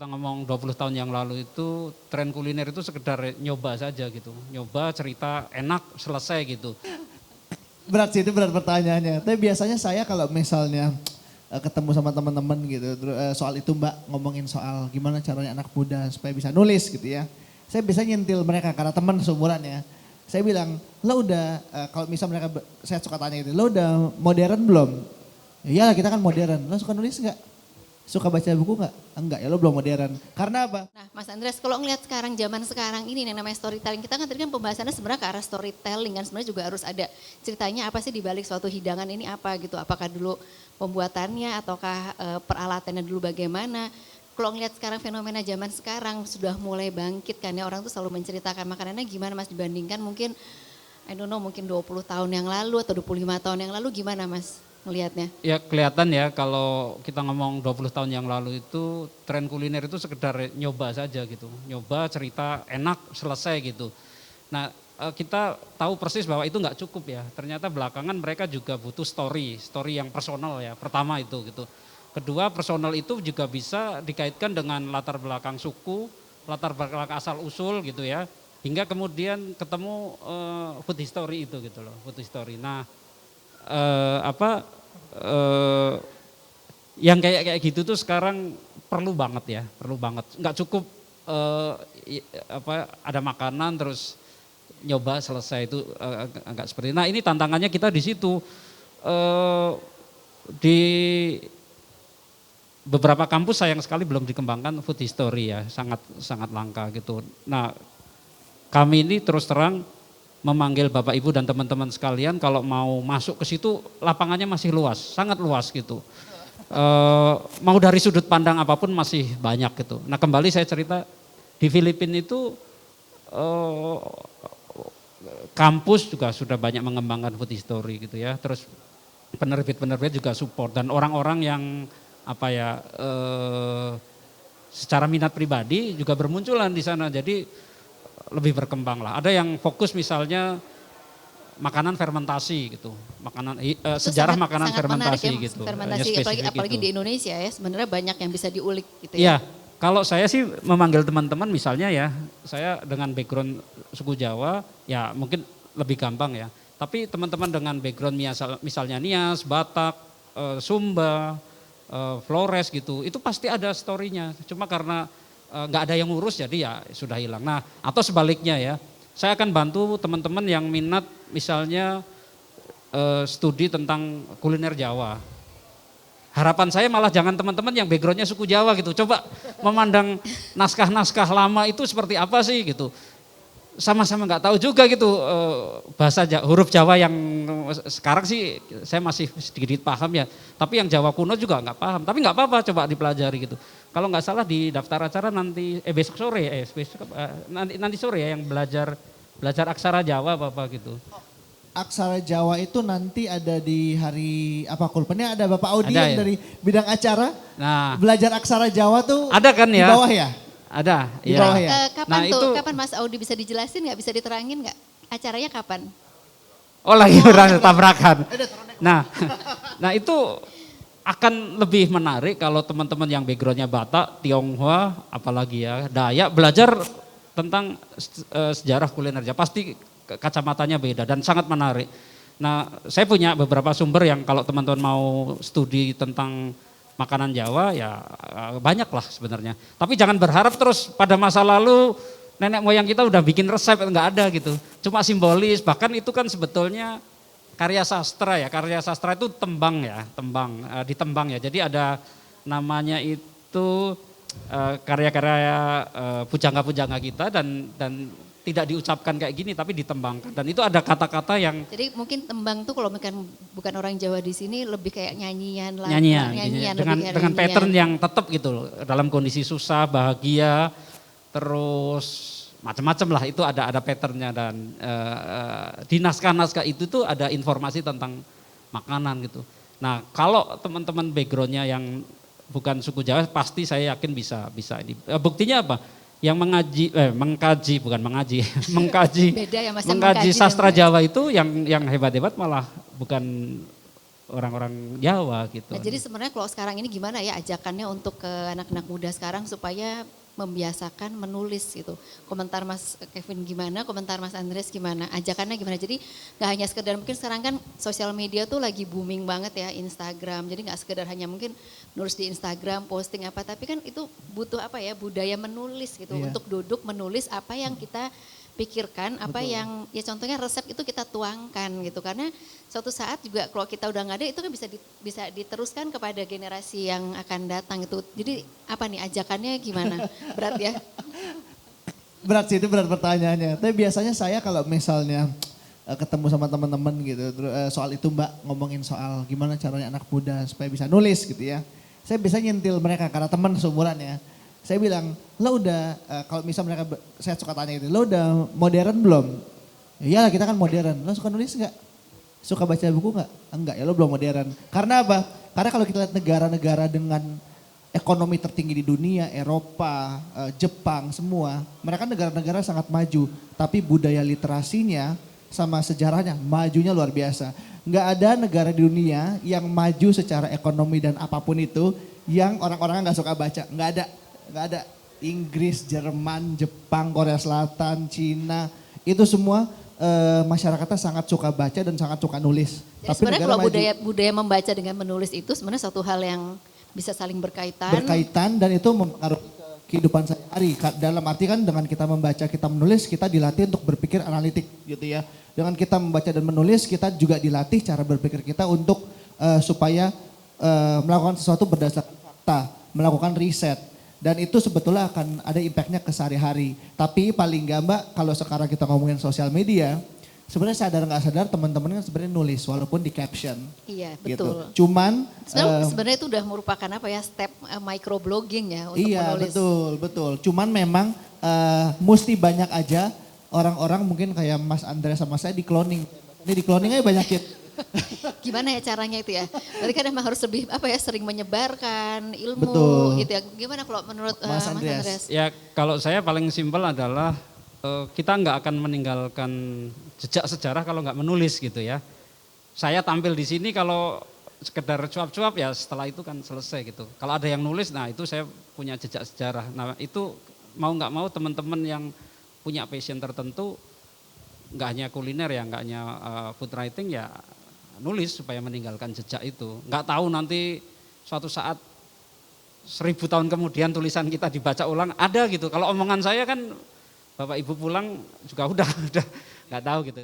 kita ngomong 20 tahun yang lalu itu tren kuliner itu sekedar nyoba saja gitu. Nyoba cerita enak selesai gitu. Berat sih, itu berat pertanyaannya. Tapi biasanya saya kalau misalnya ketemu sama teman-teman gitu, soal itu Mbak ngomongin soal gimana caranya anak muda supaya bisa nulis gitu ya. Saya bisa nyentil mereka karena teman seumuran ya. Saya bilang, lo udah, kalau misal mereka, saya suka tanya gitu, lo udah modern belum? Iya kita kan modern, lo suka nulis nggak? Suka baca buku nggak? Enggak ya, lo belum modern. Karena apa? Nah Mas Andreas, kalau ngelihat sekarang, zaman sekarang ini yang namanya storytelling, kita kan tadi kan pembahasannya sebenarnya ke arah storytelling kan, sebenarnya juga harus ada ceritanya apa sih dibalik suatu hidangan ini apa gitu, apakah dulu pembuatannya ataukah peralatannya dulu bagaimana. Kalau ngelihat sekarang fenomena zaman sekarang sudah mulai bangkit kan ya, orang tuh selalu menceritakan makanannya gimana Mas dibandingkan mungkin, I don't know, mungkin 20 tahun yang lalu atau 25 tahun yang lalu, gimana Mas ngelihatnya? Ya kelihatan ya kalau kita ngomong 20 tahun yang lalu itu tren kuliner itu sekedar nyoba saja gitu. Nyoba cerita enak selesai gitu. Nah kita tahu persis bahwa itu nggak cukup ya. Ternyata belakangan mereka juga butuh story yang personal ya. Pertama itu gitu. Kedua personal itu juga bisa dikaitkan dengan latar belakang suku, latar belakang asal usul gitu ya. Hingga kemudian ketemu food history itu gitu loh, food history. Nah yang kayak gitu tuh sekarang perlu banget ya, perlu banget. Nggak cukup ada makanan terus nyoba selesai itu enggak seperti. Nah ini tantangannya kita di situ di beberapa kampus sayang sekali belum dikembangkan food history ya, sangat sangat langka gitu. Nah kami ini terus terang memanggil Bapak Ibu dan teman-teman sekalian kalau mau masuk ke situ lapangannya masih luas, sangat luas gitu. Mau dari sudut pandang apapun masih banyak gitu. Nah kembali saya cerita di Filipina itu kampus juga sudah banyak mengembangkan food history gitu ya. Terus penerbit-penerbit juga support dan orang-orang yang secara minat pribadi juga bermunculan di sana. Jadi lebih berkembang lah. Ada yang fokus misalnya makanan fermentasi gitu, sejarah makanan fermentasi ya, gitu. Fermentasi apalagi gitu. di Indonesia ya, sebenarnya banyak yang bisa diulik gitu ya. Iya, kalau saya sih memanggil teman-teman misalnya ya, saya dengan background suku Jawa ya mungkin lebih gampang ya. Tapi teman-teman dengan background misalnya Nias, Batak, Sumba, Flores gitu, itu pasti ada story-nya. Cuma karena nggak ada yang ngurus jadi ya sudah hilang. Nah atau sebaliknya ya, saya akan bantu teman-teman yang minat misalnya studi tentang kuliner Jawa. Harapan saya malah jangan teman-teman yang backgroundnya suku Jawa gitu, coba memandang naskah-naskah lama itu seperti apa sih gitu. Sama-sama nggak tahu juga gitu bahasa huruf Jawa yang sekarang sih saya masih sedikit paham ya, tapi yang Jawa kuno juga nggak paham. Tapi nggak apa-apa, coba dipelajari gitu. Kalau nggak salah di daftar acara nanti besok sore nanti sore ya yang belajar aksara Jawa apa gitu. Aksara Jawa itu nanti ada di hari apa kulpennya, ada Bapak Audi yang ya? dari bidang acara. Nah, belajar aksara Jawa tuh ada kan ya? Di bawah ya? Ada. Di ya. bawah ya? Kapan Mas Audi bisa dijelasin nggak, bisa diterangin nggak? Acaranya kapan? Oh lagi tabrakan. Nah itu akan lebih menarik kalau teman-teman yang backgroundnya Batak, Tionghoa, apalagi ya Dayak belajar tentang sejarah kuliner Jawa. Pasti kacamatanya beda dan sangat menarik. Nah saya punya beberapa sumber yang kalau teman-teman mau studi tentang makanan Jawa ya banyak lah sebenarnya. Tapi jangan berharap terus pada masa lalu nenek moyang kita udah bikin resep, nggak ada gitu. Cuma simbolis, bahkan itu kan sebetulnya karya sastra ya. Karya sastra itu tembang ya, ditembang ya. Jadi ada namanya itu karya-karya pujangga-pujangga kita dan tidak diucapkan kayak gini tapi ditembangkan, dan itu ada kata-kata yang jadi mungkin tembang tuh kalau bukan orang Jawa di sini lebih kayak nyanyian dengan pattern yang tetap gitu loh, dalam kondisi susah, bahagia, terus macam-macam lah, itu ada patternnya. Dan di naskah-naskah itu tuh ada informasi tentang makanan gitu. Nah kalau teman-teman backgroundnya yang bukan suku Jawa pasti saya yakin bisa ini. Buktinya apa? Yang mengkaji Beda ya Mas, mengkaji sastra Jawa itu yang hebat-hebat malah bukan orang-orang Jawa gitu. Nah, jadi sebenarnya kalau sekarang ini gimana ya ajakannya untuk ke anak-anak muda sekarang supaya membiasakan menulis gitu. Komentar Mas Kevin gimana, komentar Mas Andreas gimana, ajakannya gimana. Jadi gak hanya sekedar, mungkin sekarang kan sosial media tuh lagi booming banget ya, Instagram. Jadi gak sekedar hanya mungkin nulis di Instagram, posting apa, tapi kan itu butuh apa ya, budaya menulis gitu. Iya. Untuk duduk menulis apa yang kita pikirkan, apa Betul. yang ya contohnya resep itu kita tuangkan gitu. Karena suatu saat juga kalau kita udah nggak ada itu kan bisa diteruskan kepada generasi yang akan datang itu. Jadi apa nih ajakannya gimana? Berat ya? Berat sih, itu berat pertanyaannya. Tapi biasanya saya kalau misalnya ketemu sama teman-teman gitu, soal itu Mbak ngomongin soal gimana caranya anak muda supaya bisa nulis gitu ya. Saya bisa nyentil mereka karena teman seumuran ya. Saya bilang, lo udah, kalau misal mereka, saya suka tanya gitu, lo udah modern belum? Ya kita kan modern, lo suka nulis nggak? Suka baca buku nggak? Enggak, ya lo belum modern. Karena apa? Karena kalau kita lihat negara-negara dengan ekonomi tertinggi di dunia, Eropa, Jepang, semua, mereka negara-negara sangat maju. Tapi budaya literasinya sama sejarahnya majunya luar biasa. Nggak ada negara di dunia yang maju secara ekonomi dan apapun itu yang orang-orangnya nggak suka baca. Nggak ada. Inggris, Jerman, Jepang, Korea Selatan, Cina, itu semua masyarakatnya sangat suka baca dan sangat suka nulis. Jadi sebenarnya kalau budaya membaca dengan menulis itu sebenarnya satu hal yang bisa saling berkaitan. Berkaitan dan itu mempengaruhi kehidupan sehari-hari. Dalam arti kan dengan kita membaca, kita menulis, kita dilatih untuk berpikir analitik gitu ya. Dengan kita membaca dan menulis, kita juga dilatih cara berpikir kita untuk supaya melakukan sesuatu berdasarkan fakta, melakukan riset. Dan itu sebetulnya akan ada impactnya ke sehari-hari. Tapi paling gak Mbak, kalau sekarang kita ngomongin sosial media, sebenarnya sadar nggak sadar teman-teman kan sebenarnya nulis walaupun di caption. Iya Gitu. betul. Cuman Sebenarnya itu udah merupakan apa ya step microblogging ya untuk iya menulis. betul. Cuman memang mesti banyak aja orang-orang mungkin kayak Mas Andreas sama saya di cloning. Ini di cloning aja banyakin. Gimana ya caranya itu ya? Berarti kan emang harus lebih apa ya sering menyebarkan ilmu Betul. gitu ya. Gimana kalau menurut Mas Mas Andreas? Andreas? Ya kalau saya paling simpel adalah kita nggak akan meninggalkan jejak sejarah kalau nggak menulis gitu ya. Saya tampil di sini kalau sekedar cuap-cuap ya setelah itu kan selesai gitu. Kalau ada yang nulis, nah itu saya punya jejak sejarah. Nah itu mau nggak mau teman-teman yang punya passion tertentu, nggak hanya kuliner ya, nggak hanya food writing ya nulis supaya meninggalkan jejak itu. Nggak tahu nanti suatu saat 1000 tahun kemudian tulisan kita dibaca ulang ada gitu. Kalau omongan saya kan Bapak Ibu pulang juga udah nggak tahu gitu.